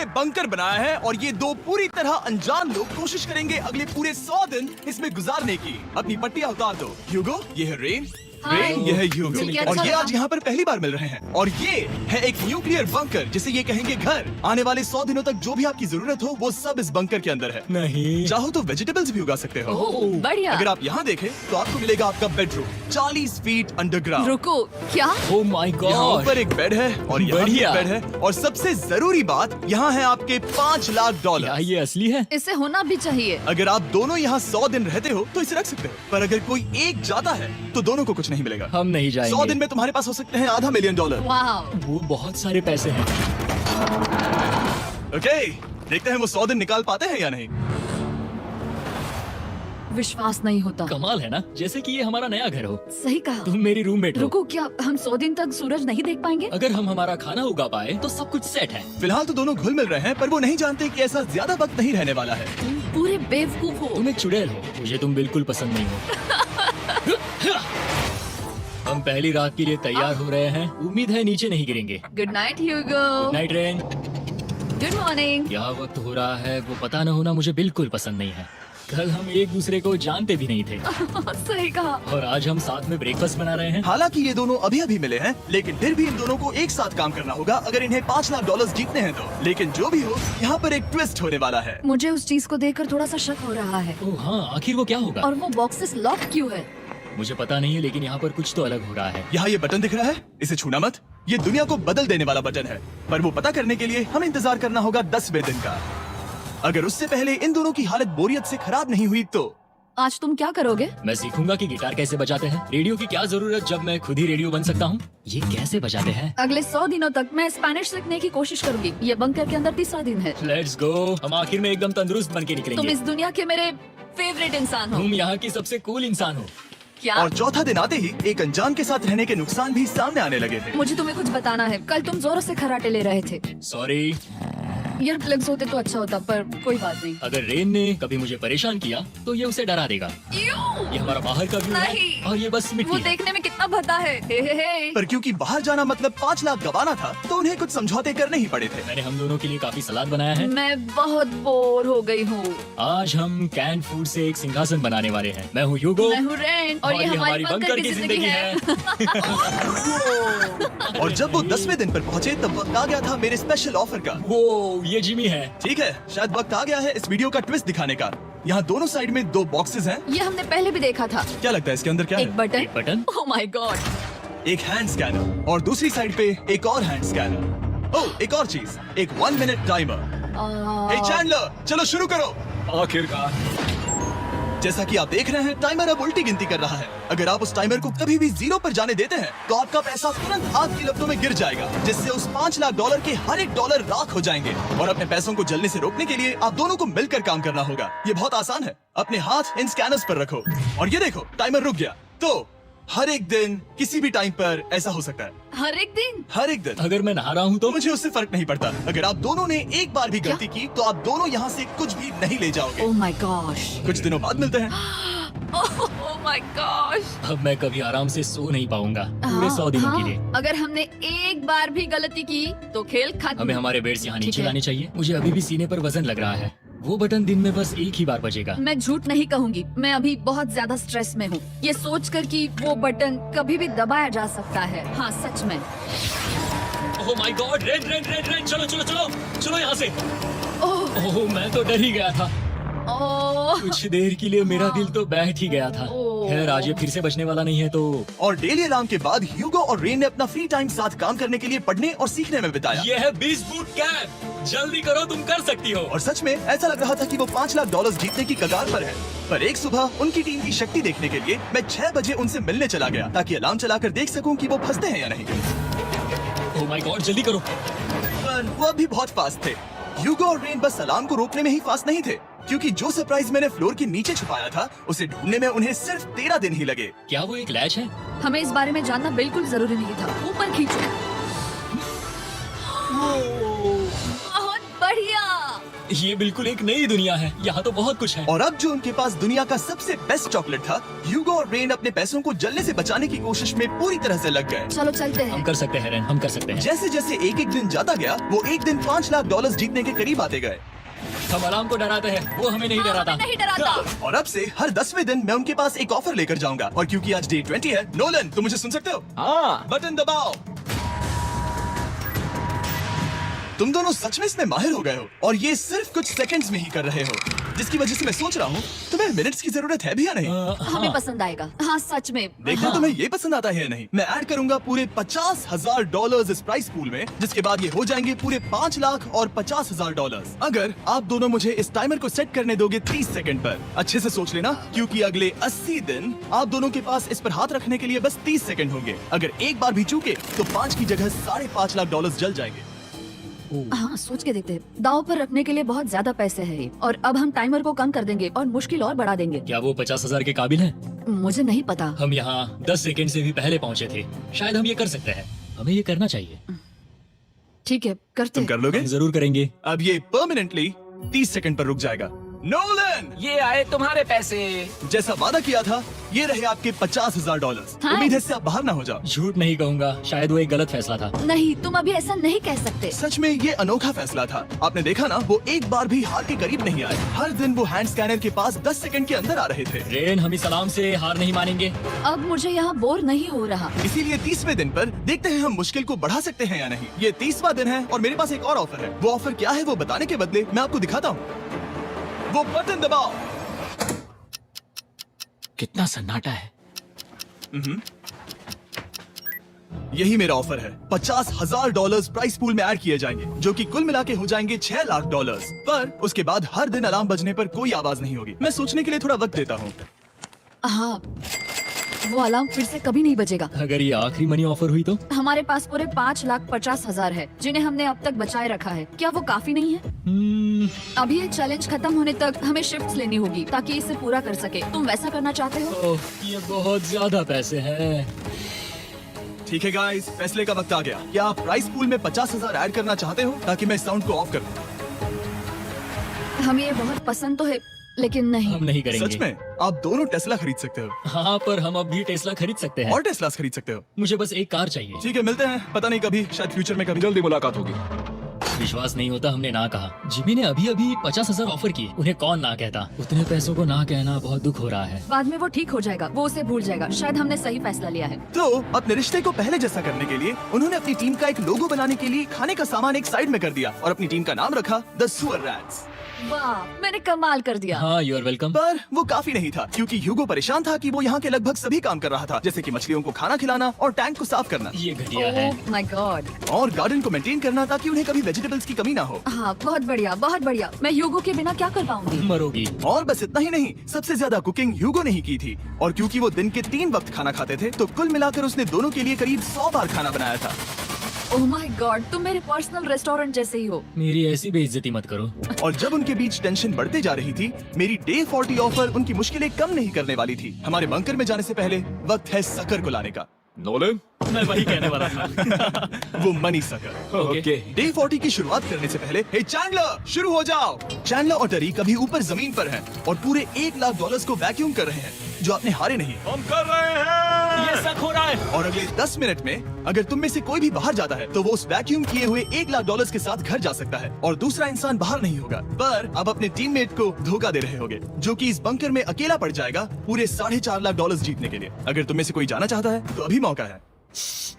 ये बंकर बनाया है और ये दो पूरी तरह अनजान लोग कोशिश करेंगे अगले पूरे 100 दिन इसमें गुजारने की। अपनी पट्टियां उतार दो। ह्यूगो, ये है रेन, ये है ह्यूगो और ये आज यहाँ पर पहली बार मिल रहे हैं। और ये है एक न्यूक्लियर बंकर जिसे ये कहेंगे घर। आने वाले 100 दिनों तक जो भी आपकी जरूरत हो वो सब इस बंकर के अंदर है। नहीं, चाहो तो वेजिटेबल्स भी उगा सकते हो। बढ़िया। अगर आप यहाँ देखें तो आपको मिलेगा आपका बेडरूम 40 फीट अंडरग्राउंड। रुको, क्या? ओह माय यहाँ गॉड। ऊपर एक बेड है और यहाँ भी एक बढ़िया। बेड है और सबसे जरूरी बात यहाँ है आपके $5 लाख। क्या ये असली है? इसे होना भी चाहिए। अगर आप दोनों यहाँ 100 दिन रहते हो तो इसे रख सकते हो, पर अगर कोई एक जाता है तो दोनों को कुछ नहीं मिलेगा। हम नहीं 100 जाएंगे। दिन में तुम्हारे पास हो सकते हैं $500 मिलियन। वाह, वो बहुत सारे पैसे हैं। ओके, देखते हैं वो 100 दिन निकाल पाते हैं या नहीं। विश्वास नहीं होता। कमाल है ना, जैसे कि ये हमारा नया घर हो। सही कहा। तुम मेरी रूममेट हो। रुको, क्या हम 100 दिन तक सूरज नहीं देख पाएंगे? अगर हम हमारा खाना उगा पाए तो सब कुछ सेट है। फिलहाल तो दोनों घुल मिल रहे हैं, पर वो नहीं जानते कि ऐसा ज्यादा वक्त नहीं रहने वाला है। तुम पूरे बेवकूफ हो। तुम एक चुड़ैल हो, मुझे तुम बिल्कुल पसंद नहीं हो। हम पहली रात के लिए तैयार हो रहे हैं। उम्मीद है नीचे नहीं गिरेंगे। Good night Hugo. Night rain. Good morning. क्या वक्त हो रहा है वो पता न होना मुझे बिल्कुल पसंद नहीं है। कल हम एक दूसरे को जानते भी नहीं थे सही कहा। और आज हम साथ में ब्रेकफास्ट बना रहे हैं। हालांकि ये दोनों अभी अभी मिले हैं, लेकिन फिर भी इन दोनों को एक साथ काम करना होगा अगर इन्हें $5 लाख जीतने हैं तो। लेकिन जो भी हो, यहाँ पर एक ट्विस्ट होने वाला है। मुझे उस चीज को देखकर थोड़ा सा शक हो रहा है। ओह हाँ, आखिर वो क्या होगा? और वो बॉक्सेस लॉक क्यों है? मुझे पता नहीं है, लेकिन यहाँ पर कुछ तो अलग हो रहा है। यहाँ ये बटन दिख रहा है, इसे छूना मत। ये दुनिया को बदल देने वाला बटन है, पर वो पता करने के लिए हमें इंतजार करना होगा 10वें दिन का। अगर उससे पहले इन दोनों की हालत बोरियत से खराब नहीं हुई तो आज तुम क्या करोगे? मैं सीखूंगा कि गिटार कैसे बजाते हैं। रेडियो की क्या जरूरत जब मैं खुद ही रेडियो बन सकता हूँ। ये कैसे बजाते हैं? अगले 100 दिनों तक मैं स्पेनिश सीखने की कोशिश करूंगी। ये बंकर के अंदर 3रा दिन है। Let's go. हम आखिर में एकदम तंदुरुस्त बन के तुम निकलेंगे। इस दुनिया के मेरे फेवरेट इंसान हो। तुम यहाँ की सबसे कूल इंसान हो। क्या? और चौथा दिन आते ही एक अनजान के साथ रहने के नुकसान भी सामने आने लगे थे। मुझे तुम्हें कुछ बताना है। कल तुम जोरों से खर्राटे ले रहे थे। सॉरी। ईयर प्लग्स होते तो अच्छा होता, पर कोई बात नहीं। अगर रेन ने कभी मुझे परेशान किया तो ये उसे डरा देगा। ये हमारा बाहर का व्यू है नहीं। और ये बस वो मिट्टी है। देखने में कितना भद्दा है। हे। पर क्योंकि बाहर जाना मतलब $5 लाख गवाना था, तो उन्हें कुछ समझौते करने ही पड़े थे। मैंने हम दोनों के लिए काफी सलाद बनाया है। मैं बहुत बोर हो गई हूँ। आज हम कैन फूड से एक सिंहासन बनाने वाले हैं। मैं हूँ ह्यूगो मैं हूँ रेन और ये हमारी बंकर की जिंदगी है। और जब वो 10वें दिन पर पहुँचे तब वक्त आ गया था मेरे स्पेशल ऑफर का। वो ये जिमी है। ठीक है, शायद वक्त आ गया है इस वीडियो का ट्विस्ट दिखाने का। यहाँ दोनों साइड में 2 बॉक्सेस हैं। ये हमने पहले भी देखा था। क्या लगता है इसके अंदर क्या एक है? बटन। एक बटन। Oh my God. एक हैंड स्कैनर और दूसरी साइड पे एक और हैंड स्कैनर। ओह, एक और चीज, एक 1 मिनट टाइमर। हे चैंडलर, चलो शुरू करो। आखिरकार। जैसा कि आप देख रहे हैं, टाइमर अब उल्टी गिनती कर रहा है। अगर आप उस टाइमर को कभी भी 0 पर जाने देते हैं तो आपका पैसा तुरंत हाथ की लपटों में गिर जाएगा, जिससे उस $5 लाख के हर एक डॉलर राख हो जाएंगे। और अपने पैसों को जलने से रोकने के लिए आप दोनों को मिलकर काम करना होगा। ये बहुत आसान है। अपने हाथ इन स्कैनर्स पर रखो और ये देखो, टाइमर रुक गया। तो हर एक दिन किसी भी टाइम पर ऐसा हो सकता है। हर एक दिन? हर एक दिन। अगर मैं नहा रहा हूँ तो मुझे उससे फर्क नहीं पड़ता। अगर आप दोनों ने एक बार भी गलती की तो आप दोनों यहाँ से कुछ भी नहीं ले जाओगे। Oh my gosh. कुछ दिनों बाद मिलते हैं। Oh my gosh. अब मैं कभी आराम से सो नहीं पाऊंगा पूरे 100 दिनों के लिए। अगर हमने एक बार भी गलती की तो खेल खत्म। हमें हमारे बेड से यहाँ ठीक नीचे है। लाने चाहिए। मुझे अभी भी सीने पर वजन लग रहा है। वो बटन दिन में बस एक ही बार बजेगा। मैं झूठ नहीं कहूंगी, मैं अभी बहुत ज्यादा स्ट्रेस में हूँ। ये सोचकर कि वो बटन कभी भी दबाया जा सकता है। हाँ सच में। ओह my God, red red red red, चलो चलो चलो चलो यहाँ से। ओह मैं तो डर ही गया था। ओह कुछ देर के लिए मेरा दिल तो बैठ ही गया था। ओह। खैर आज ये फिर से बचने वाला नहीं है तो। और डेली अलार्म के बाद ह्यूगो और रेन ने अपना फ्री टाइम साथ काम करने के लिए पढ़ने और सीखने में बिताया। ये है 20 बूट कैप। जल्दी करो, तुम कर सकती हो। और सच में ऐसा लग रहा था कि वो $5 लाख जीतने की कगार पर है। पर एक सुबह उनकी टीम की शक्ति देखने के लिए मैं 6 बजे उनसे मिलने चला गया, ताकि अलार्म चलाकर देख सकूं कि वो फंसते हैं या नहीं। ओह माय गॉड, जल्दी करो। पर वो भी बहुत फास्ट थे। ह्यूगो और रेन बस अलार्म को रोकने में ही फास्ट नहीं थे, क्योंकि जो सरप्राइज मैंने फ्लोर के नीचे छुपाया था उसे ढूंढने में उन्हें सिर्फ 13 दिन ही लगे। क्या वो एक लैच है? हमें इस बारे में जानना बिल्कुल जरूरी नहीं था। ऊपर खींचो। बहुत बढ़िया। ये बिल्कुल एक नई दुनिया है, यहाँ तो बहुत कुछ है। और अब जो उनके पास दुनिया का सबसे बेस्ट चॉकलेट था, ह्यूगो और रेन अपने पैसों को जलने से बचाने की कोशिश में पूरी तरह से लग गए। चलो चलते हम हैं। कर सकते हैं रेन, हम कर सकते हैं। जैसे जैसे एक एक दिन जाता गया, वो एक दिन $5 लाख जीतने के करीब आते गए। हम अलार्म को डराते हैं, वो हमें नहीं डराता। नहीं डराता। और अब से हर 10वें दिन मैं उनके पास एक ऑफर लेकर जाऊंगा। और क्योंकि आज डे 20 है, नोलन तुम मुझे सुन सकते हो? हाँ, बटन दबाओ। तुम दोनों सच में इसमें माहिर हो गए हो और ये सिर्फ कुछ सेकंड्स में ही कर रहे हो, जिसकी वजह से मैं सोच रहा हूँ तुम्हें मिनट्स की जरूरत है भी या नहीं। हमें हाँ। पसंद आएगा। हाँ सच में। देखते हैं तुम्हें ये पसंद आता है या नहीं। मैं ऐड करूंगा पूरे $50,000 इस प्राइस पूल में, जिसके बाद ये हो जाएंगे पूरे $5 लाख और $50,000। अगर आप दोनों मुझे इस टाइमर को सेट करने दोगे 30 सेकंड पर। अच्छे से सोच लेना, क्योंकि अगले 80 दिन आप दोनों के पास इस पर हाथ रखने के लिए बस 30 सेकंड होंगे। अगर एक बार भी चूके तो 5 की जगह $5.5 लाख जल जाएंगे। हाँ सोच के देखते हैं। दाव पर रखने के लिए बहुत ज्यादा पैसे है और अब हम टाइमर को कम कर देंगे और मुश्किल और बढ़ा देंगे। क्या वो 50,000 के काबिल हैं? मुझे नहीं पता। हम यहाँ 10 सेकंड से भी पहले पहुँचे थे। शायद हम ये कर सकते हैं, हमें ये करना चाहिए। ठीक है करते तुम हैं। कर लोगे? हम जरूर करेंगे। अब ये परमानेंटली 30 सेकंड पर रुक जाएगा। नोलन, ये आए तुम्हारे पैसे। जैसा वादा किया था, ये रहे आपके $50,000। हाँ। उम्मीद है इससे आप बाहर ना हो जाओ। झूठ नहीं कहूँगा, शायद वो एक गलत फैसला था। नहीं तुम अभी ऐसा नहीं कह सकते। सच में ये अनोखा फैसला था। आपने देखा ना, वो एक बार भी हार के करीब नहीं आए। हर दिन वो हैंड स्कैनर के पास 10 सेकंड के अंदर आ रहे थे। रेन, हम इस सलाम से हार नहीं मानेंगे। अब मुझे यहाँ बोर नहीं हो रहा। इसीलिए 30वें दिन पर देखते हैं हम मुश्किल को बढ़ा सकते हैं या नहीं। ये 30वां दिन है और मेरे पास एक और ऑफर है। वो ऑफर क्या है वो बताने के बदले मैं आपको दिखाता हूँ। वो बटन दबाओ। कितना सन्नाटा है। यही मेरा ऑफर है। $50,000 प्राइस पूल में ऐड किए जाएंगे, जो कि कुल मिला के हो जाएंगे $6 लाख। पर उसके बाद हर दिन अलार्म बजने पर कोई आवाज नहीं होगी। मैं सोचने के लिए थोड़ा वक्त देता हूँ। हाँ वो अलार्म फिर से कभी नहीं बजेगा। अगर ये आखिरी मनी ऑफर हुई तो? हमारे पास पूरे $5,50,000 है, जिन्हें हमने अब तक बचाए रखा है। क्या वो काफी नहीं है? अभी ये चैलेंज खत्म होने तक हमें शिफ्ट्स लेनी होगी ताकि इसे पूरा कर सके। तुम वैसा करना चाहते हो? ओह, ये बहुत ज्यादा पैसे हैं। ठीक है गाइस, फैसले का वक्त आ गया। क्या आप प्राइस पूल में 50,000 ऐड करना चाहते हो ताकि मैं साउंड को ऑफ कर दूं? हमें ये बहुत पसंद तो है लेकिन नहीं। हम नहीं करेंगे। सच में? आप दोनों टेस्ला खरीद सकते हो हाँ, पर हम अब भी टेस्ला खरीद सकते हैं। और टेस्लास खरीद सकते हो। मुझे बस एक कार चाहिए। ठीक है, मिलते हैं। पता नहीं कभी, शायद फ्यूचर में कभी। जल्दी मुलाकात होगी। विश्वास नहीं होता, हमने ना कहा। जिमी ने अभी अभी 50,000 ऑफर किए। उन्हें कौन ना कहता। उतने पैसों को ना कहना बहुत दुख हो रहा है। बाद में वो ठीक हो जाएगा, वो उसे भूल जाएगा। शायद हमने सही फैसला लिया है। तो अपने रिश्ते को पहले जैसा करने के लिए उन्होंने अपनी टीम का एक लोगो बनाने के लिए खाने का सामान एक साइड में कर दिया और अपनी टीम का नाम रखा द सुअर रैट्स। वाह मैंने कमाल कर दिया। हाँ, यू आर वेलकम। पर वो काफी नहीं था, क्योंकि ह्यूगो परेशान था कि वो यहाँ के लगभग सभी काम कर रहा था, जैसे कि मछलियों को खाना खिलाना और टैंक को साफ करना ये घटिया है। ओह माय गॉड। और गार्डन को मेंटेन करना ताकि उन्हें कभी वेजिटेबल्स की कमी ना हो। हाँ बहुत बढ़िया बहुत बढ़िया। मैं ह्यूगो के बिना क्या कर पाऊंगी? मरोगी। और बस इतना ही नहीं, सबसे ज्यादा कुकिंग ह्यूगो ने ही की थी। और क्योंकि वो दिन के 3 वक्त खाना खाते थे, तो कुल मिलाकर उसने दोनों के लिए करीब 100 बार खाना बनाया था। ओह माय गॉड, तुम मेरे पर्सनल रेस्टोरेंट जैसे ही हो। मेरी ऐसी बेइज्जती मत करो। और जब उनके बीच टेंशन बढ़ते जा रही थी, मेरी डे 40 ऑफर उनकी मुश्किलें कम नहीं करने वाली थी। हमारे बंकर में जाने से पहले वक्त है सकर को लाने का। नोलन। मैं वही कहने वाला था। वो मनी सकर। ओके। डे 40 की शुरुआत करने से पहले, हे चैंडलर, शुरू हो जाओ। चैंडलर और टरी कभी ऊपर जमीन पर हैं और पूरे $1 लाख को वैक्यूम कर रहे हैं, जो आपने हारे नहीं। हम कर रहे हैं। ये शक हो रहा है। और अगले 10 मिनट में अगर तुम में से कोई भी बाहर जाता है, तो वो उस वैक्यूम किए हुए $1 लाख के साथ घर जा सकता है और दूसरा इंसान बाहर नहीं होगा। पर अब अपने टीममेट को धोखा दे रहे होगे, जो कि इस बंकर में अकेला पड़ जाएगा पूरे $4.5 लाख जीतने के लिए। अगर तुम में से कोई जाना चाहता है तो अभी मौका है।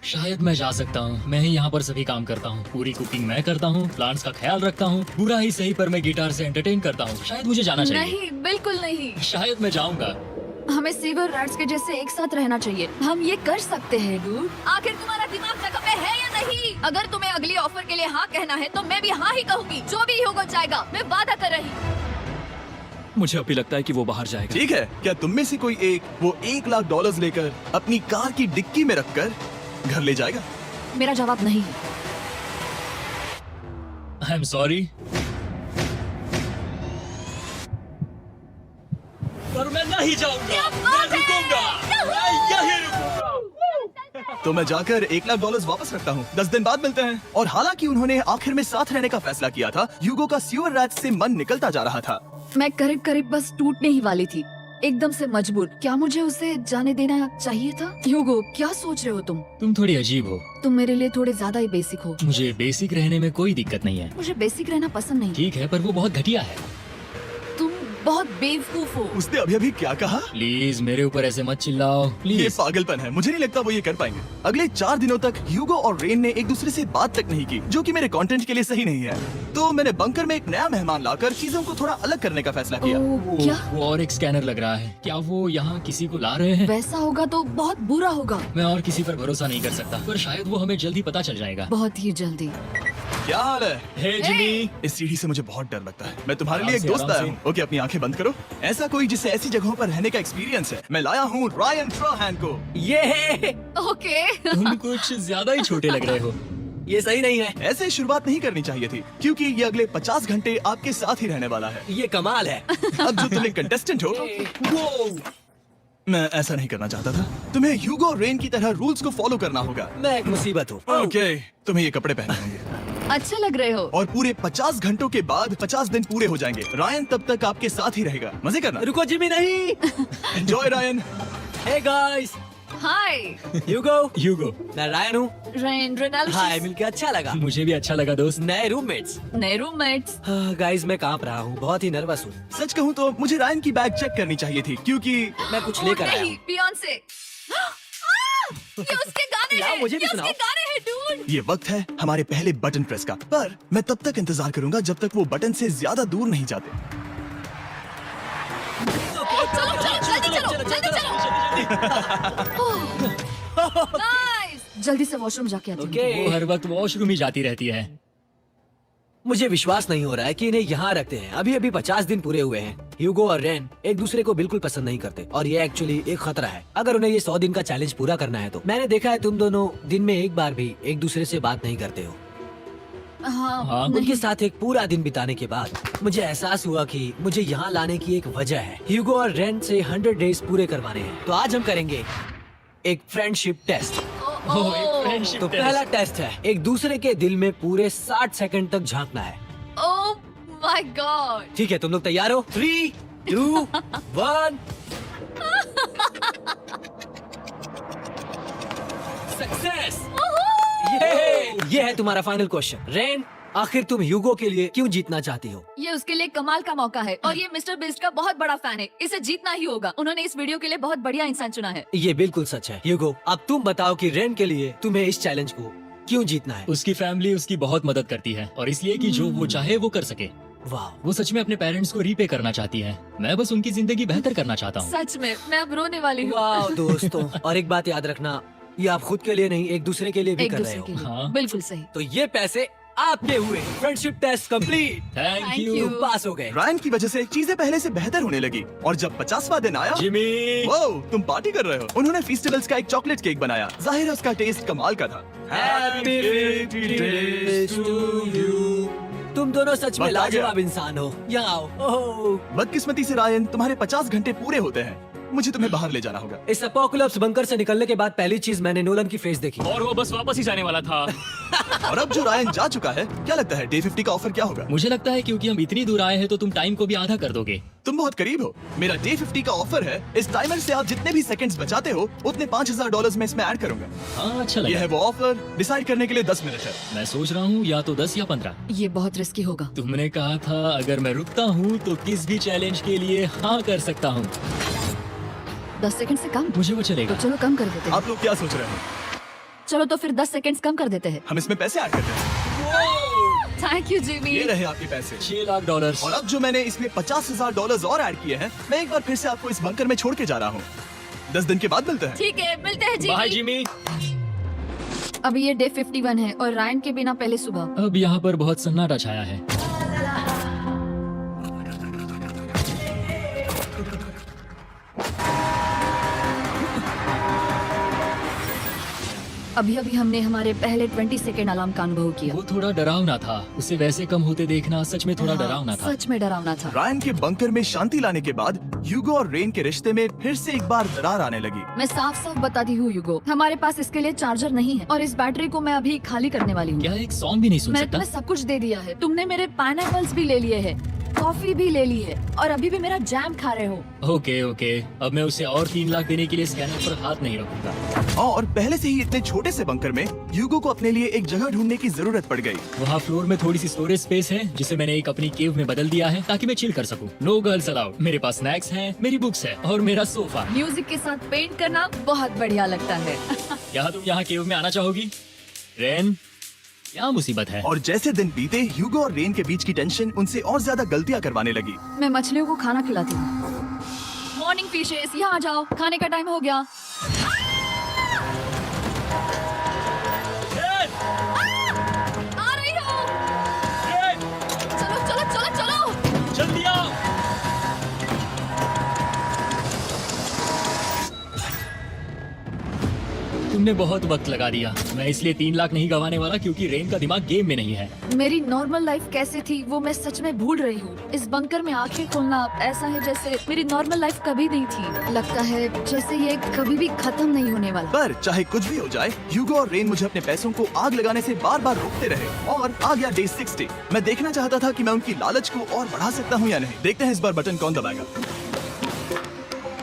शायद मैं जा सकता हूँ। मैं ही यहाँ पर सभी काम करता हूँ। पूरी कुकिंग मैं करता हूँ, प्लांट्स का ख्याल रखता हूँ। बुरा ही सही, पर मैं गिटार से एंटरटेन करता हूँ। शायद मुझे जाना चाहिए। नहीं बिल्कुल नहीं। शायद मैं जाऊँगा। हमें सीवर रैट्स के जैसे एक साथ रहना चाहिए। हम ये कर सकते हैं डूड। आखिर तुम्हारा दिमाग चक्कर में है या नहीं? अगर तुम्हें अगली ऑफर के लिए हाँ कहना है तो मैं भी हाँ ही कहूँगी। जो भी होगा जाएगा, मैं वादा कर रही हूँ। मुझे अभी लगता है कि वो बाहर जाएगा। ठीक है, क्या तुम में से कोई एक वो $1 लाख लेकर अपनी कार की डिक्की में रखकर घर ले जाएगा? मेरा जवाब नहीं है। आई एम सॉरी, पर मैं नहीं जाऊंगा। मैं रुकूंगा। मैं यही रुकूंगा। तो मैं जाकर $1,00,000 वापस रखता हूँ। 10 दिन बाद मिलते हैं। और हालांकि उन्होंने आखिर में साथ रहने का फैसला किया था, ह्यूगो का सीवर रैट से मन निकलता जा रहा था। मैं करीब करीब बस टूटने ही वाली थी, एकदम से मजबूर। क्या मुझे उसे जाने देना चाहिए था? ह्यूगो, क्या सोच रहे हो तुम? तुम थोड़ी अजीब हो। तुम मेरे लिए थोड़े ज्यादा ही बेसिक हो। मुझे बेसिक रहने में कोई दिक्कत नहीं है। मुझे बेसिक रहना पसंद नहीं। ठीक है, पर वो बहुत घटिया है। तुम बहुत बेवकूफ हो। उसने अभी अभी क्या कहा? प्लीज मेरे ऊपर ऐसे मत चिल्लाओ, ये प्लीज। पागलपन है। मुझे नहीं लगता वो ये कर पाएंगे। अगले 4 दिनों तक ह्यूगो और रेन ने एक दूसरे से बात तक नहीं की, जो कि मेरे कंटेंट के लिए सही नहीं है। तो मैंने बंकर में एक नया मेहमान लाकर चीजों को थोड़ा अलग करने का फैसला किया। ओह, क्या? वो और एक स्कैनर लग रहा है। क्या वो यहाँ किसी को ला रहे हैं? वैसा होगा तो बहुत बुरा होगा। मैं और किसी पर भरोसा नहीं कर सकता, पर शायद वो हमें जल्दी पता चल जाएगा। बहुत ही जल्दी। क्या हाल है? हे जिमी। इस सीढ़ी से मुझे बहुत डर लगता है। मैं तुम्हारे लिए आराम एक से, दोस्त आराम आया से। हूँ। ओके, अपनी आंखें बंद करो। ऐसा कोई जिसे ऐसी जगहों पर रहने का एक्सपीरियंस है। मैं लाया हूँ रायन ट्राहैन को। ओके। तुम कुछ ज्यादा ही छोटे लग रहे हो। ये सही नहीं है। ऐसे शुरुआत नहीं करनी चाहिए थी, क्योंकि ये अगले 50 घंटे आपके साथ ही रहने वाला है। ये कमाल है। अब जो तुम एक कंटेस्टेंट हो, वो मैं ऐसा नहीं करना चाहता था। तुम्हें ह्यूगो और रेन की तरह रूल्स को फॉलो करना होगा। मैं एक मुसीबत हूँ। ओके, तुम्हें ये कपड़े पहनने होंगे। अच्छे लग रहे हो। और पूरे 50 घंटों के बाद 50 दिन पूरे हो जाएंगे। रायन तब तक आपके साथ ही रहेगा। मजे करना। रुको जिमी, नहीं। Enjoy Ryan. हे गाइस, हाय ह्यूगो, मैं रायन हूँ। रेन हाय, मिलके अच्छा लगा। मुझे भी अच्छा लगा दोस्त। नए रूममेट्स। नए रूममेट्स। गाइस, मैं कांप रहा हूँ, बहुत ही नर्वस हूँ। सच कहूँ तो मुझे रायन की बैग चेक करनी चाहिए थी, क्योंकि मैं कुछ लेकर आया नहीं, हूँ। बियॉन्से। ये उसके गाने लाओ, हैं। मुझे भी ये सुनाओ। उसके गाने हैं, डूड। ये वक्त है हमारे पहले बटन प्रेस का। पर मैं तब तक इंतजार करूंगा जब तक वो बटन से ज्यादा दूर नहीं जाते। चलो जल्दी चलो। नाइस। जल्दी से वॉशरूम जाके आती हूँ। ओके। वो हर वक्त वॉशरूम ही जाती रहती है। मुझे विश्वास नहीं हो रहा है कि इन्हें यहाँ रखते हैं। अभी अभी 50 दिन पूरे हुए हैं। ह्यूगो और रेन एक दूसरे को बिल्कुल पसंद नहीं करते और ये एक्चुअली एक खतरा है अगर उन्हें ये 100 दिन का चैलेंज पूरा करना है तो। मैंने देखा है तुम दोनों दिन में एक बार भी एक दूसरे से बात नहीं करते हो। हाँ, उनके साथ एक पूरा दिन बिताने के बाद मुझे एहसास हुआ कि मुझे यहाँ लाने की एक वजह है। ह्यूगो और रेन से 100 डेज पूरे करवाने हैं। तो आज हम करेंगे एक फ्रेंडशिप टेस्ट। ओह, एक friendship तो test। पहला टेस्ट है, एक दूसरे के दिल में पूरे 60 सेकंड तक झांकना है। ओह माय गॉड। ठीक है, तुम लोग तैयार हो? 3, 2, 1। सक्सेस। ये है तुम्हारा फाइनल क्वेश्चन। रेन, आखिर तुम ह्यूगो के लिए क्यों जीतना चाहती हो? ये उसके लिए कमाल का मौका है और ये मिस्टर बिस्ट का बहुत बड़ा फैन है। इसे जीतना ही होगा। उन्होंने इस वीडियो के लिए बहुत बढ़िया इंसान चुना है। ये बिल्कुल सच है। ह्यूगो, अब तुम बताओ कि रेन के लिए तुम्हें इस चैलेंज को क्यों जीतना है? उसकी फैमिली उसकी बहुत मदद करती है और इसलिए कि जो वो चाहे वो कर सके। वाह, वो सच में अपने पेरेंट्स को रीपे करना चाहती है। मैं बस उनकी जिंदगी बेहतर करना चाहता हूँ। सच में मैं अब रोने वाली हूँ। वाह दोस्तों। और एक बात याद रखना, ये आप खुद के लिए नहीं, एक दूसरे के लिए भी एक कर रहे दूसरे हो। के लिए हाँ। बिल्कुल सही। तो ये पैसे आपके हुए। Friendship test complete. Thank Thank you you। तुम पास हो गए। रायन की वजह से चीजें पहले से बेहतर होने लगी। और जब 50वां दिन आया, जिमी। वो तुम पार्टी कर रहे हो। उन्होंने फेस्टिवल्स का एक चॉकलेट केक बनाया। जाहिर है उसका टेस्ट कमाल का था। Happy 50 days to you। तुम दोनों सच में वक्त आ गया। लाजवाब इंसान हो। यहाँ आओ। ओह, बदकिस्मती से रायन, तुम्हारे 50 घंटे पूरे होते हैं। मुझे तुम्हें बाहर ले जाना होगा। इस अपोकलिप्स बंकर से निकलने के बाद पहली चीज मैंने नोलन की फेस देखी। और वो बस वापस ही जाने वाला था। और अब जो रायन जा चुका है, क्या लगता है डे 50 का ऑफर क्या होगा? मुझे लगता है क्योंकि हम इतनी दूर आए हैं तो तुम टाइम को भी आधा कर दोगे। तुम बहुत करीब हो। मेरा डे 50 का ऑफर है। इस टाइमर से आप जितने भी सेकंड्स बचाते हो उतने $5000 में इसमें ऐड करूंगा। हाँ, अच्छा ये लगा। है वो ऑफर। डिसाइड करने के लिए 10 मिनट है। मैं सोच रहा हूँ या तो 10 या 15। ये बहुत रिस्की होगा। तुमने कहा था अगर मैं रुकता हूँ तो किस भी चैलेंज के लिए हाँ कर सकता हूँ। 10 सेकंड से कम। मुझे वो तो चलेगा। चलो कम कर देते हैं। आप लोग क्या सोच रहे हो? चलो तो फिर 10 सेकंड कम कर देते हैं। हम इसमें पैसे ऐड करते हैं। Thank you Jimmy. ये रहे आपके पैसे। $6,00,000। और अब जो मैंने इसमें $50,000 और ऐड किए हैं, मैं एक बार फिर से आपको इस बंकर में छोड़ के जा रहा हूँ। 10 दिन के बाद मिलते हैं। ठीक है, मिलते हैं बाय जिमी। जिमी। अभी ये डे 51 है और रायन के बिना पहले सुबह। अब यहाँ पर बहुत सन्नाटा छाया है। अभी अभी हमने हमारे पहले 20 सेकेंड अलार्म का अनुभव किया। वो थोड़ा डरावना था। उसे वैसे कम होते देखना सच में थोड़ा डरावना था। सच में डरावना था। रायन के बंकर में शांति लाने के बाद ह्यूगो और रेन के रिश्ते में फिर से एक बार दरार आने लगी। मैं साफ साफ बताती हूँ ह्यूगो, हमारे पास इसके लिए चार्जर नहीं है और इस बैटरी को मैं अभी खाली करने वाली हूँ। क्या एक सॉन्ग भी नहीं सुन मैंने सकता? तुम्हें सब कुछ दे दिया है। तुमने मेरे पाइनएप्पल्स भी ले लिए हैं, कॉफी भी ले ली है और अभी भी मेरा जैम खा रहे हो। ओके ओके, अब मैं उसे और 3 लाख देने के लिए स्कैनर पर हाथ नहीं रखूंगा। और पहले से ही इतने छोटे से बंकर में ह्यूगो को अपने लिए एक जगह ढूंढने की जरूरत पड़ गई। वहाँ फ्लोर में थोड़ी सी स्टोरेज स्पेस है जिसे मैंने एक अपनी केव में बदल दिया है ताकि मैं चिल कर सकूं। No girls allowed. मेरे पास स्नैक्स हैं, मेरी बुक्स है और मेरा सोफा। म्यूजिक के साथ पेंट करना बहुत बढ़िया लगता है। क्या तुम यहाँ केव में आना चाहोगी? रेन, क्या मुसीबत है? और जैसे दिन बीते ह्यूगो और रेन के बीच की टेंशन उनसे और ज्यादा गलतियां करवाने लगी। मैं मछलियों को खाना खिलाती हूँ। मॉर्निंग फिशेस, यहाँ आ जाओ, खाने का टाइम हो गया। आ रही हो। चलो चलो चलो चलो। जल्दी आओ। तुमने बहुत वक्त लगा दिया। मैं इसलिए 3 लाख नहीं गंवाने वाला क्योंकि रेन का दिमाग गेम में नहीं है। मेरी नॉर्मल लाइफ कैसे थी वो मैं सच में भूल रही हूँ। इस बंकर में आंखें खोलना ऐसा है जैसे मेरी नॉर्मल लाइफ कभी नहीं थी। लगता है जैसे ये कभी भी खत्म नहीं होने वाला। पर चाहे कुछ भी हो जाए, ह्यूगो और रेन मुझे अपने पैसों को आग लगाने से बार बार रोकते रहे। और आ गया डे 60। मैं देखना चाहता था कि मैं उनकी लालच को और बढ़ा सकता हूँ या नहीं। देखते हैं इस बार बटन कौन दबाएगा।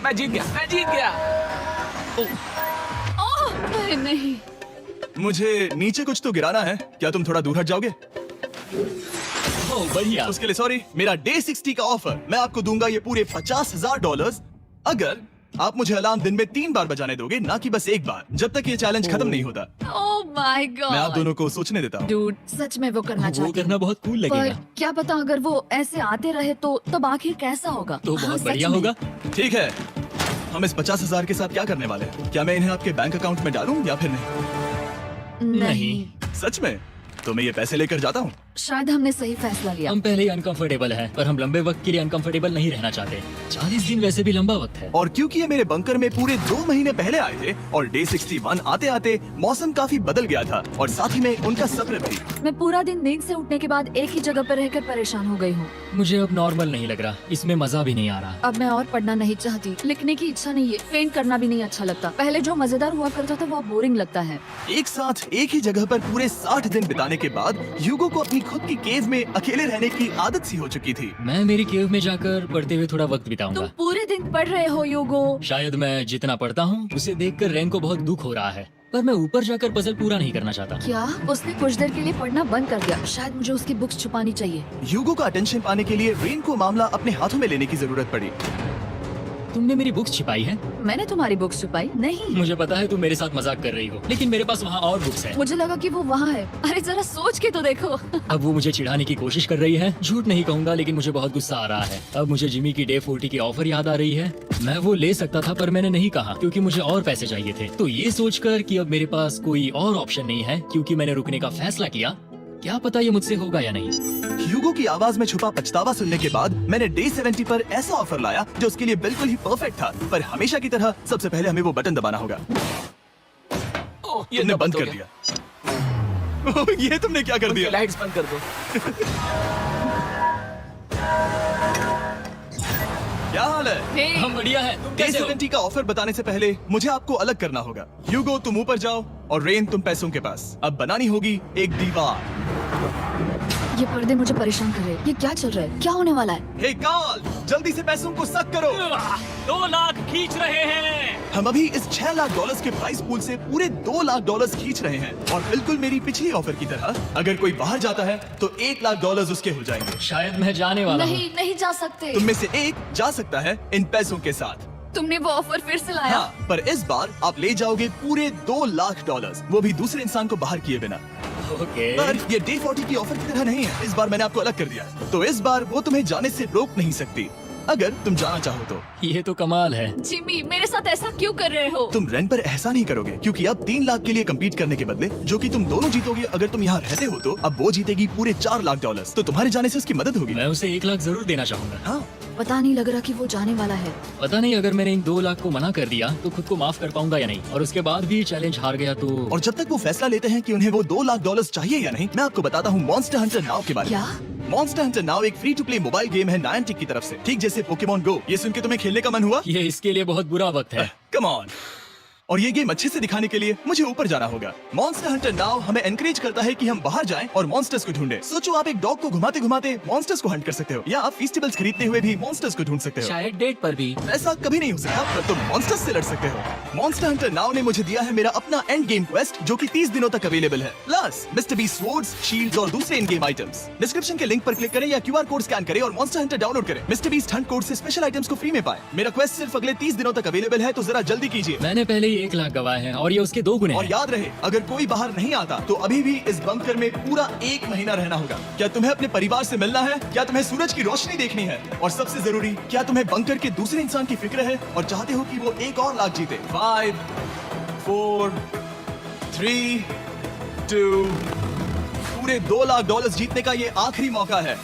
मैं जीत गया, मैं जीत गया। अरे नहीं। मुझे नीचे कुछ तो गिराना है। क्या तुम थोड़ा दूर हट जाओगे? ओह बढ़िया। उसके लिए सॉरी। मेरा डे 60 का ऑफर, मैं आपको दूंगा ये पूरे $50,000 अगर आप मुझे अलार्म दिन में 3 बार बजाने दोगे, ना कि बस 1 बार, जब तक ये चैलेंज खत्म नहीं होता। ओह माय गॉड। मैं आप दोनों को सोचने देता हूँ। डूड, सच में वो करना वो चाहती करना बहुत कूल पर लगेगा। क्या पता अगर वो ऐसे आते रहे तो तब आखिर कैसा होगा। तो हाँ, बहुत सच बढ़िया में। होगा। ठीक है, हम इस 50,000 के साथ क्या करने वाले हैं? क्या मैं इन्हें आपके बैंक अकाउंट में डालूं या फिर नहीं? नहीं। सच में? तो मैं ये पैसे लेकर जाता हूँ। शायद हमने सही फैसला लिया। हम पहले ही अनकंफर्टेबल हैं, पर हम लंबे वक्त के लिए अनकंफर्टेबल नहीं रहना चाहते। 40 दिन वैसे भी लंबा वक्त है। और क्योंकि ये मेरे बंकर में पूरे 2 महीने पहले आए थे और डे 61 आते आते मौसम काफी बदल गया था और साथ ही में उनका सब्र भी। मैं पूरा दिन नींद से उठने के बाद एक ही जगह पर रहकर परेशान हो गई हूँ। मुझे अब नॉर्मल नहीं लग रहा, इसमें मजा भी नहीं आ रहा। अब मैं और पढ़ना नहीं चाहती, लिखने की इच्छा नहीं है, पेंट करना भी नहीं अच्छा लगता। पहले जो मजेदार हुआ करता था वो बोरिंग लगता है। एक साथ एक ही जगह पर पूरे 60 दिन बिताने के बाद ह्यूगो को अपनी खुद की केव में अकेले रहने की आदत सी हो चुकी थी। मैं मेरी केव में जाकर पढ़ते हुए थोड़ा वक्त तुम बिताऊंगा। पूरे दिन पढ़ रहे हो योगो। शायद मैं जितना पढ़ता हूँ उसे देखकर रेन को बहुत दुख हो रहा है, पर मैं ऊपर जाकर पजल पूरा नहीं करना चाहता। क्या उसने कुछ देर के लिए पढ़ना बंद कर दिया? शायद मुझे उसकी बुक्स छुपानी चाहिए। ह्यूगो का अटेंशन पाने के लिए रेन को मामला अपने हाथों में लेने की जरूरत पड़ी। तुमने मेरी बुक्स छिपाई है? मैंने तुम्हारी बुक्स छुपाई नहीं। मुझे पता है तुम मेरे साथ मजाक कर रही हो, लेकिन मेरे पास वहाँ और बुक्स है। मुझे लगा कि वो वहाँ है। अरे जरा सोच के तो देखो। अब वो मुझे चिढ़ाने की कोशिश कर रही है। झूठ नहीं कहूंगा, लेकिन मुझे बहुत गुस्सा आ रहा है। अब मुझे जिमी की डे 40 की ऑफर याद आ रही है। मैं वो ले सकता था पर मैंने नहीं कहा क्योंकि मुझे और पैसे चाहिए थे। तो ये सोचकर कि अब मेरे पास कोई और ऑप्शन नहीं है क्योंकि मैंने रुकने का फैसला किया, क्या पता ये मुझसे होगा या नहीं। ह्यूगो की आवाज में छुपा पछतावा सुनने के बाद मैंने डे 70 पर ऐसा ऑफर लाया जो उसके लिए बिल्कुल ही परफेक्ट था। पर हमेशा की तरह सबसे पहले हमें वो बटन दबाना होगा। ओह, ये तुमने तो बंद हो कर गया। दिया। ओह, ये तुमने क्या कर दिया? लाइट्स बंद कर दो। क्या हाल है? हे, हम बढ़िया है। तुम डे कैसे हो? 70 का ऑफर बताने से पहले मुझे आपको अलग करना होगा। ह्यूगो तुम ऊपर जाओ और रेन तुम पैसों के पास। अब बनानी होगी एक दीवार। ये पर्दे मुझे परेशान कर रहे हैं। ये क्या चल रहा है? क्या होने वाला है? हे कार्ल, जल्दी से पैसों को सक करो। 2 लाख खींच रहे हैं। हम अभी इस $6 लाख के प्राइस पूल से पूरे $2 लाख खींच रहे हैं और बिल्कुल मेरी पिछली ऑफर की तरह अगर कोई बाहर जाता है तो $1 लाख उसके हो जाएंगे। शायद मैं जाने वाला हूँ। नहीं, नहीं जा सकते। तुम में से एक जा सकता है इन पैसों के साथ। तुमने वो ऑफर फिर से लाया? हाँ, पर इस बार आप ले जाओगे पूरे $2 लाख, वो भी दूसरे इंसान को बाहर किए बिना। ओके। पर ये डे 40 की ऑफर की तरह नहीं है। इस बार मैंने आपको अलग कर दिया है, तो इस बार वो तुम्हें जाने से रोक नहीं सकती। अगर तुम जाना चाहो तो। ये तो कमाल है। जिमी मेरे साथ ऐसा क्यों कर रहे हो? तुम रेन पर ऐसा नहीं करोगे क्योंकि अब 3 लाख के लिए कम्पीट करने के बदले जो कि तुम दोनों जीतोगे अगर तुम यहाँ रहते हो तो अब वो जीतेगी पूरे $4 लाख। तो तुम्हारे जाने से उसकी मदद होगी। मैं उसे 1 लाख जरूर देना चाहूंगा। हाँ, पता नहीं लग रहा कि वो जाने वाला है। पता नहीं अगर मैंने इन 2 लाख को मना कर दिया तो खुद को माफ कर पाऊंगा या नहीं, और उसके बाद भी चैलेंज हार गया तो। और जब तक वो फैसला लेते हैं कि उन्हें वो $2 लाख चाहिए या नहीं, मैं आपको बताता हूँ मॉन्स्टर हंटर नाउ के बारे में। क्या? मॉन्स्टर हंटर नाउ एक free to play mobile game है नायंटिक की तरफ से, ठीक जैसे पोकेमॉन गो। ये सुन के तुम्हें खेलने का मन हुआ? ये इसके लिए बहुत बुरा वक्त है। Come on. और ये गेम अच्छे से दिखाने के लिए मुझे ऊपर जाना होगा। मॉन्स्टर हंटर नाउ हमें एनकरेज करता है कि हम बाहर जाएं और मॉन्स्टर्स को ढूंढें। सोचो आप एक डॉग को घुमाते घुमाते मॉन्स्टर्स को हंट कर सकते हो, या आप फेस्टिवल्स खरीदते हुए भी मॉन्स्टर्स को ढूंढ सकते हो। शायद डेट पर भी। ऐसा कभी नहीं हो सकता, पर तुम मॉन्स्टर्स से लड़ सकते हो। मॉन्स्टर हंटर नाउ ने मुझे दिया है मेरा अपना एंड गेम क्वेस्ट जो कि 30 दिनों तक अवेलेबल है, plus mister beast swords, shields और दूसरे इन गेम आइटम्स। डिस्क्रिप्शन के लिंक पर क्लिक करें या QR कोड स्कैन करें और मॉन्स्टर हंटर डाउनलोड करें। मिस्टर बीस्ट हंट कोड से स्पेशल आइटम्स को फ्री में पाएं। मेरा क्वेस्ट सिर्फ अगले 30 दिनों तक अवेलेबल है, तो जरा जल्दी कीजिए। मैंने पहले ही 1 लाख गवाए हैं और ये उसके 2 गुने और हैं। याद रहे, अगर कोई बाहर नहीं आता तो अभी भी इस बंकर में पूरा 1 महीना रहना होगा। क्या तुम्हें अपने परिवार से मिलना है? क्या तुम्हें सूरज की रोशनी देखनी है? और सबसे जरूरी, क्या तुम्हें बंकर के दूसरे इंसान की फिक्र है और चाहते हो कि वो 1 और लाख जीते? 5, 4, 3, 2, पूरे $2 लाख जीतने का ये आखिरी मौका है।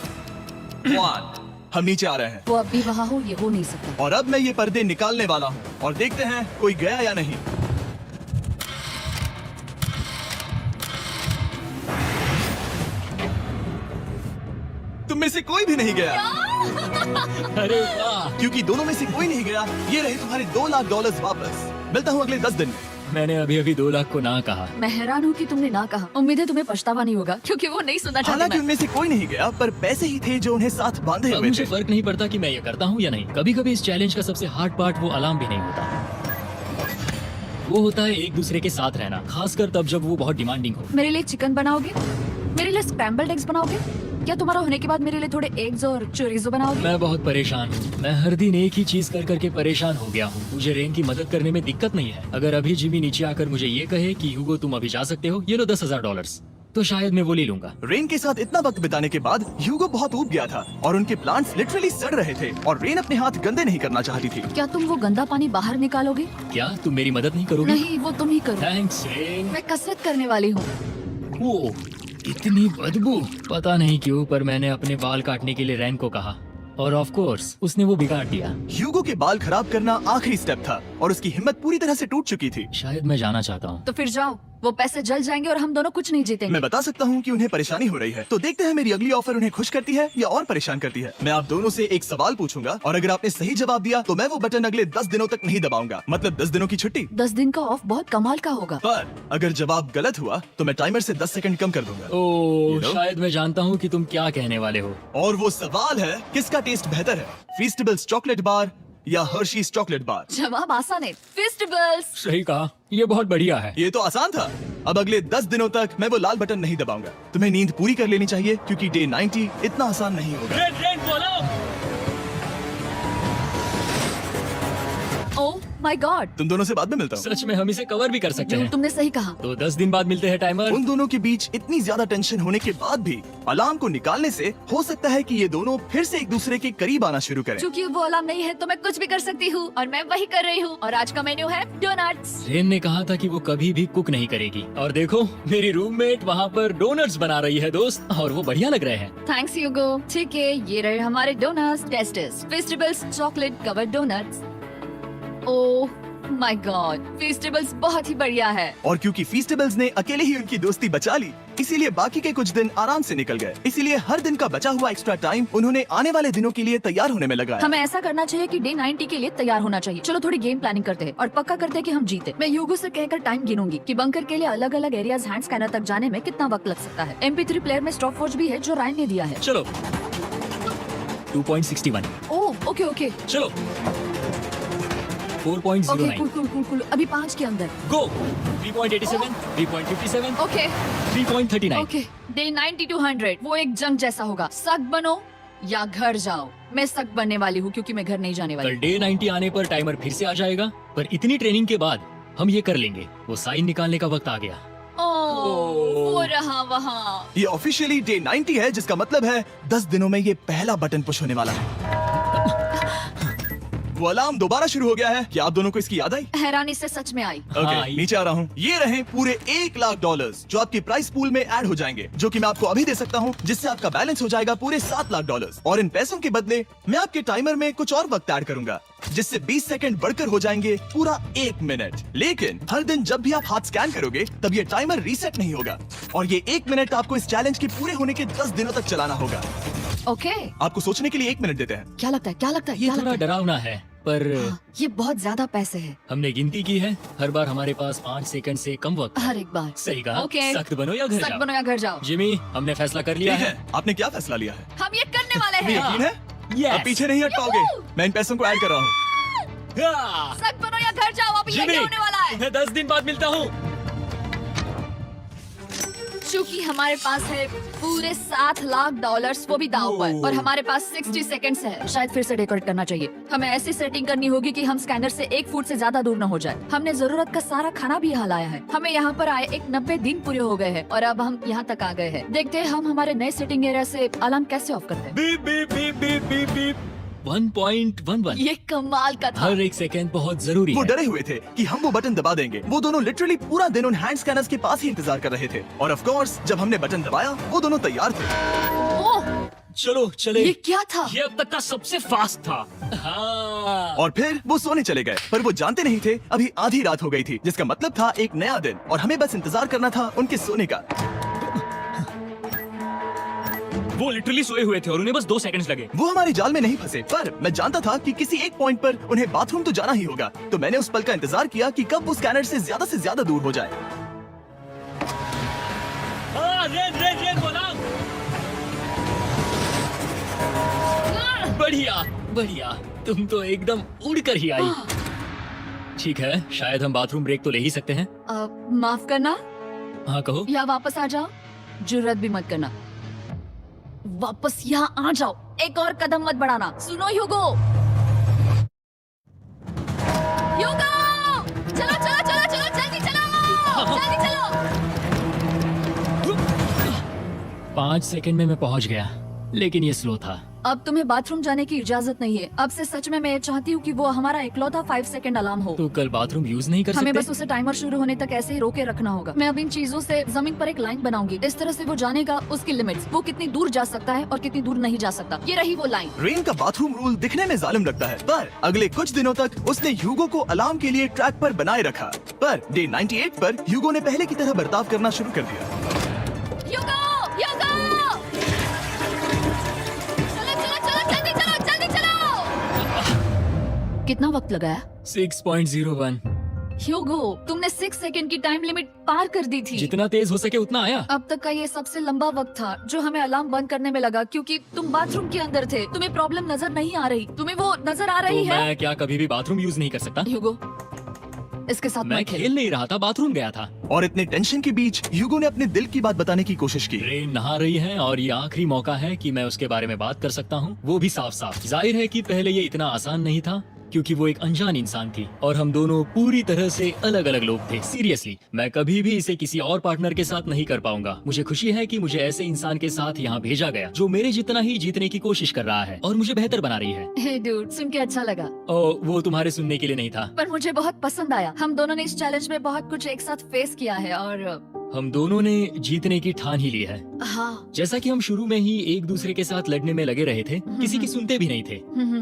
1, हम नीचे आ रहे हैं वो अब भी वहाँ हो, ये हो नहीं सकता। और अब मैं ये पर्दे निकालने वाला हूँ और देखते हैं कोई गया या नहीं। तुम में से कोई भी नहीं गया, अरे वाह, क्योंकि दोनों में से कोई नहीं गया। ये रहे तुम्हारे $2 लाख वापस। मिलता हूँ अगले 10 दिन में। मैंने अभी 2 लाख को ना कहा। मैं हैरान हूँ कि तुमने ना कहा। उम्मीद है तुम्हें पछतावा नहीं होगा क्योंकि वो नहीं सुनना चाहती। हालांकि मैं। उनमें से कोई नहीं गया, पर पैसे ही थे जो उन्हें साथ बांधे अब हुए मुझे थे। फर्क नहीं पड़ता कि मैं ये करता हूँ या नहीं। कभी कभी इस चैलेंज का सबसे हार्ड पार्ट वो अलार्म भी नहीं होता, वो होता है एक दूसरे के साथ रहना, खासकर तब जब वो बहुत डिमांडिंग हो। मेरे लिए चिकन बनाओगे? मेरे लिए स्क्रैम्बल्ड एग्स बनाओगे? क्या तुम्हारा होने के बाद मेरे लिए थोड़े एग्स और चोरिजो बनाओगे? मैं बहुत परेशान हूँ। मैं हर दिन एक ही चीज कर करके परेशान हो गया हूँ। मुझे रेन की मदद करने में दिक्कत नहीं है। अगर अभी जिमी नीचे आकर मुझे ये कहे कि ह्यूगो तुम अभी जा सकते हो, ये लो $10,000, तो शायद मैं वो ले लूंगा। रेन के साथ इतना वक्त बिताने के बाद ह्यूगो बहुत ऊब गया था और उनके प्लांट्स लिटरली सड़ रहे थे और रेन अपने हाथ गंदे नहीं करना चाहती थी। क्या तुम वो गंदा पानी बाहर निकालोगे? क्या तुम मेरी मदद नहीं करोगे? नहीं, वो तुम ही करो। Thanks rain. मैं कसरत करने वाली हूँ। वो इतनी बदबू, पता नहीं क्यों, पर मैंने अपने बाल काटने के लिए रैन को कहा और ऑफ कोर्स उसने वो बिगाड़ दिया। ह्यूगो के बाल खराब करना आखिरी स्टेप था और उसकी हिम्मत पूरी तरह से टूट चुकी थी। शायद मैं जाना चाहता हूँ। तो फिर जाओ, वो पैसे जल जाएंगे और हम दोनों कुछ नहीं जीतेंगे। मैं बता सकता हूँ कि उन्हें परेशानी हो रही है, तो देखते हैं मेरी अगली ऑफर उन्हें खुश करती है या और परेशान करती है। मैं आप दोनों से एक सवाल पूछूंगा और अगर आपने सही जवाब दिया तो मैं वो बटन अगले 10 दिनों तक नहीं दबाऊंगा, मतलब 10 दिनों की छुट्टी। 10 दिन का ऑफ बहुत कमाल का होगा। पर अगर जवाब गलत हुआ तो मैं टाइमर से 10 सेकंड कम कर दूंगा। ओह, You know? शायद मैं जानता हूँ कि तुम क्या कहने वाले हो। और वो सवाल है, किसका टेस्ट बेहतर है, फेस्टिवल्स चॉकलेट बार या हर्शीज चॉकलेट बार? जवाब आसान है, फेस्टिवल्स। सही कहा, ये बहुत बढ़िया है। ये तो आसान था। अब अगले 10 दिनों तक मैं वो लाल बटन नहीं दबाऊंगा। तुम्हें नींद पूरी कर लेनी चाहिए क्योंकि डे 90 इतना आसान नहीं होगा। ओह माय गॉड, तुम दोनों से बाद में मिलता हूँ। सच में हम इसे कवर भी कर सकते हैं। तुमने सही कहा। तो 10 दिन बाद मिलते हैं टाइमर। उन दोनों के बीच इतनी ज्यादा टेंशन होने के बाद भी अलार्म को निकालने से हो सकता है कि ये दोनों फिर से एक दूसरे के करीब आना शुरू करें। क्योंकि वो अलार्म नहीं है तो मैं कुछ भी कर सकती हूँ और मैं वही कर रही हूँ। और आज का मेन्यू है डोनट्स। रेन ने कहा था कि वो कभी भी कुक नहीं करेगी, और देखो मेरी रूममेट वहाँ पर डोनट्स बना रही है दोस्त, और वो बढ़िया लग रहे हैं। Thanks Hugo. ठीक है, ये रहे हमारे donuts. Testers festivals chocolate covered donuts. Oh my God, festivals बहुत ही बढ़िया है। और क्योंकि फेस्टिवल्स ने अकेले ही उनकी दोस्ती बचा ली, इसीलिए बाकी के कुछ दिन आराम से निकल गए। इसीलिए हर दिन का बचा हुआ एक्स्ट्रा टाइम उन्होंने आने वाले दिनों के लिए तैयार होने में लगाया। हमें ऐसा करना चाहिए कि डे 90 के लिए तैयार होना चाहिए। चलो थोड़ी गेम प्लानिंग करते हैं और पक्का करते हैं कि हम जीते। मैं यूगो से कहकर टाइम गिनूंगी कि बंकर के लिए अलग अलग एरियाज हैंड स्कैनर तक जाने में कितना वक्त लग सकता है। MP3 प्लेयर में स्टॉप वॉच भी है जो रायन ने दिया है। चलो 2.61। Oh okay okay 4.09। Okay, cool. अभी 5 के अंदर। गो 3.87, 3.57, ओके 3.39। ओके। डे 90 to 100 वो एक जंग जैसा होगा। सख्त बनो या घर जाओ। मैं सख्त बनने वाली हूँ क्योंकि मैं घर नहीं जाने वाली। कल डे 90 आने पर टाइमर फिर से आ जाएगा, पर इतनी ट्रेनिंग के बाद हम ये कर लेंगे। वो साइन निकालने का वक्त आ गया। ओह वो रहा वहाँ। ये ऑफिशियली डे 90 है, जिसका मतलब है 10 दिनों में ये पहला बटन पुश होने वाला है। वो अलार्म दोबारा शुरू हो गया है। क्या आप दोनों को इसकी याद आई? हैरानी से सच में आई। ओके, हाँ, नीचे आ रहा हूँ। ये रहे पूरे $1,00,000 जो आपकी प्राइस पूल में ऐड हो जाएंगे, जो कि मैं आपको अभी दे सकता हूँ, जिससे आपका बैलेंस हो जाएगा पूरे $7,00,000। और इन पैसों के बदले मैं आपके टाइमर में कुछ और वक्त ऐड करूंगा, जिससे 20 सेकंड बढ़कर हो जाएंगे पूरा 1 मिनट। लेकिन हर दिन जब भी आप हाथ स्कैन करोगे तब ये टाइमर रीसेट नहीं होगा, और ये 1 मिनट आपको इस चैलेंज के पूरे होने के 10 दिनों तक चलाना होगा। ओके, आपको सोचने के लिए 1 मिनट देते हैं। क्या लगता है? क्या लगता है? ये क्या थोड़ा लगता है? डरावना है, पर ये बहुत ज्यादा पैसे हैं। हमने गिनती की है, हर बार हमारे पास 5 सेकंड से कम वक्त है। हर एक बार। सही कहा। ओके। सख्त बनो या घर सख्त जाओ। बनो या घर जाओ। जिमी, हमने फैसला कर लिया ठीक है। है, आपने क्या फैसला लिया है? हम ये करने वाले तुम्हें हैं। यकीन है? Yes. अब पीछे नहीं हट पाओगे। Yahoo! मैं इन पैसों को ऐड कर रहा हूँ। हाँ। सख्त बनो या घर जाओ। अब ये जिमी, क्या होने वाला है? मैं 10 दिन बाद मिलता हूँ। चूंकि हमारे पास है पूरे $7,00,000 वो भी दांव पर, और हमारे पास 60 सेकंड्स है। शायद फिर से डेकोरेट करना चाहिए। हमें ऐसी सेटिंग करनी होगी कि हम स्कैनर से 1 फुट से ज्यादा दूर न हो जाए। हमने जरूरत का सारा खाना भी यहाँ लाया है। हमें यहाँ पर आए 90 दिन पूरे हो गए हैं और अब हम यहाँ तक आ गए हैं। देखते हैं हम हमारे नए सेटिंग एरिया से अलार्म कैसे ऑफ करते हैं। Beep beep beep beep beep beep. 1.11। ये कमाल का था। हर एक सेकंड बहुत जरूरी वो है। डरे हुए थे कि हम वो बटन दबा देंगे। वो दोनों लिटरली पूरा दिन उन हैंड स्कैनर्स के पास ही इंतजार कर रहे थे, और ऑफ कोर्स जब हमने बटन दबाया वो दोनों तैयार थे। ओह, चलो चले। ये क्या था? ये अब तक का सबसे फास्ट था। हाँ। और फिर वो सोने चले गए, पर वो जानते नहीं थे अभी आधी रात हो गई थी, जिसका मतलब था एक नया दिन, और हमें बस इंतजार करना था उनके सोने का। वो लिटरली सोए हुए थे और उन्हें बस 2 सेकंड्स लगे। वो हमारे जाल में नहीं फंसे, पर मैं जानता था कि किसी एक पॉइंट पर उन्हें बाथरूम तो जाना ही होगा, तो मैंने उस पल का इंतजार किया कि कब वो स्कैनर से ज्यादा दूर हो जाए। रेड रेड रेड बोला। बढ़िया बढ़िया, तुम तो एकदम उड़ कर ही आई। ठीक है, शायद हम बाथरूम ब्रेक तो ले ही सकते हैं। माफ करना, हाँ कहो। या वापस आ जाओ। जुर्रत भी मत करना, वापस यहाँ आ जाओ। एक और कदम मत बढ़ाना। सुनो ह्यूगो, ह्यूगो, चलो चलो चलो चलो, जल्दी चलो, जल्दी चलो। 5 सेकंड में मैं पहुंच गया, लेकिन ये स्लो था। अब तुम्हें बाथरूम जाने की इजाजत नहीं है। अब से सच में मैं ये चाहती हूँ कि वो हमारा इकलौता 5 सेकंड अलार्म हो। तो कल बाथरूम यूज नहीं कर हमें सकते? बस उसे टाइमर शुरू होने तक ऐसे ही रोके रखना होगा। मैं अब इन चीजों से जमीन पर एक लाइन बनाऊंगी। इस तरह से वो जानेगा उसकी लिमिट्स, वो कितनी दूर जा सकता है और कितनी दूर नहीं जा सकता। ये रही वो लाइन। रेन का बाथरूम रूल दिखने में जालिम लगता है, पर अगले कुछ दिनों तक उसने ह्यूगो को अलार्म के लिए ट्रैक पर बनाए रखा। पर डे 98 पर ह्यूगो ने पहले की तरह बर्ताव करना शुरू कर दिया। ह्यूगो, ह्यूगो, चलो चलो चलो, जल्दी चलो, जल्दी चलो। कितना वक्त लगाया? 6.01। ह्यूगो, तुमने 6 सेकंड की टाइम लिमिट पार कर दी थी। जितना तेज हो सके उतना आया। अब तक का ये सबसे लंबा वक्त था जो हमें अलार्म बंद करने में लगा, क्योंकि तुम बाथरूम के अंदर थे। तुम्हें प्रॉब्लम नजर नहीं आ रही। तुम्हें वो नजर आ तो रही है? मैं क्या कभी भी बाथरूम यूज नहीं कर सकता? ह्यूगो, इसके साथ मैं मत खेल। खेल नहीं रहा था, बाथरूम गया था। और इतने टेंशन के बीच ह्यूगो ने अपने दिल की बात बताने की कोशिश की। रेन नहा रही है और ये आखिरी मौका है कि मैं उसके बारे में बात कर सकता हूँ, वो भी साफ साफ। जाहिर है कि पहले ये इतना आसान नहीं था, क्योंकि वो एक अनजान इंसान थी और हम दोनों पूरी तरह से अलग अलग लोग थे। सीरियसली, मैं कभी भी इसे किसी और पार्टनर के साथ नहीं कर पाऊंगा। मुझे खुशी है कि मुझे ऐसे इंसान के साथ यहाँ भेजा गया जो मेरे जितना ही जीतने की कोशिश कर रहा है और मुझे बेहतर बना रही है। हे डूड, सुन के अच्छा लगा, और वो तुम्हारे सुनने के लिए नहीं था। पर मुझे बहुत पसंद आया। हम दोनों ने इस चैलेंज में बहुत कुछ एक साथ फेस किया है, और हम दोनों ने जीतने की ठान ही ली है। हाँ। जैसा कि हम शुरू में ही एक दूसरे के साथ लड़ने में लगे रहे थे, किसी की सुनते भी नहीं थे।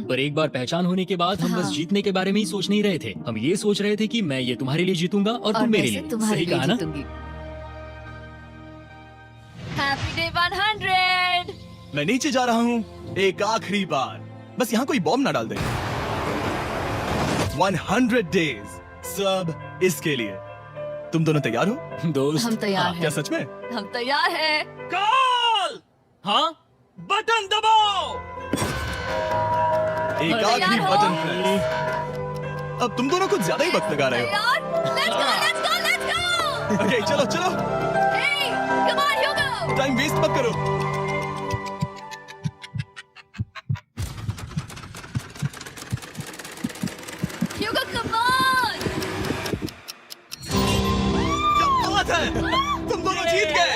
पर एक बार पहचान होने के बाद हम बस हाँ। जीतने के बारे में ही सोच नहीं रहे थे। हम ये सोच रहे थे कि मैं ये तुम्हारे लिए जीतूंगा और तुम मेरे लिए। तुम्हारे सही लिए कहा ना? जीतूंगी। Happy day 100। मैं नीचे जा रहा हूँ एक आखिरी बार, बस यहाँ कोई बॉम्ब ना डाल दे। 100 डेज, सब इसके लिए। तुम दोनों तैयार हो? दोस्त, हम तैयार क्या हैं। सच में? हम तैयार हैं। कॉल। हाँ, बटन दबाओ। एक अरे आखिरी यार, बटन प्रेस। अब तुम दोनों कुछ ज्यादा ही वक्त लगा रहे हो। तैयार? Let's go, let's go, let's go। Okay, चलो चलो, Hey, come on, Hugo। Time waste मत करो। Hugo, come on। क्या बात है, तुम दोनों जीत गए।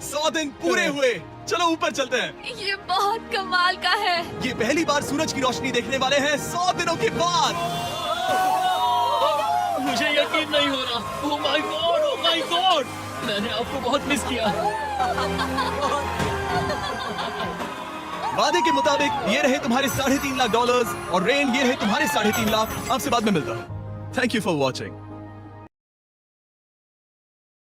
100 दिन पूरे हुए। चलो ऊपर चलते हैं। ये बहुत कमाल का है। ये पहली बार सूरज की रोशनी देखने वाले हैं 100 दिनों के बाद। मुझे यकीन नहीं हो रहा। ओह माय गॉड, मैंने आपको बहुत मिस किया। वादे के मुताबिक ये रहे तुम्हारे $3.5 लाख और रेन ये रहे तुम्हारे 3.5 लाख। आपसे बाद में मिलता हूँ। Thank you for watching.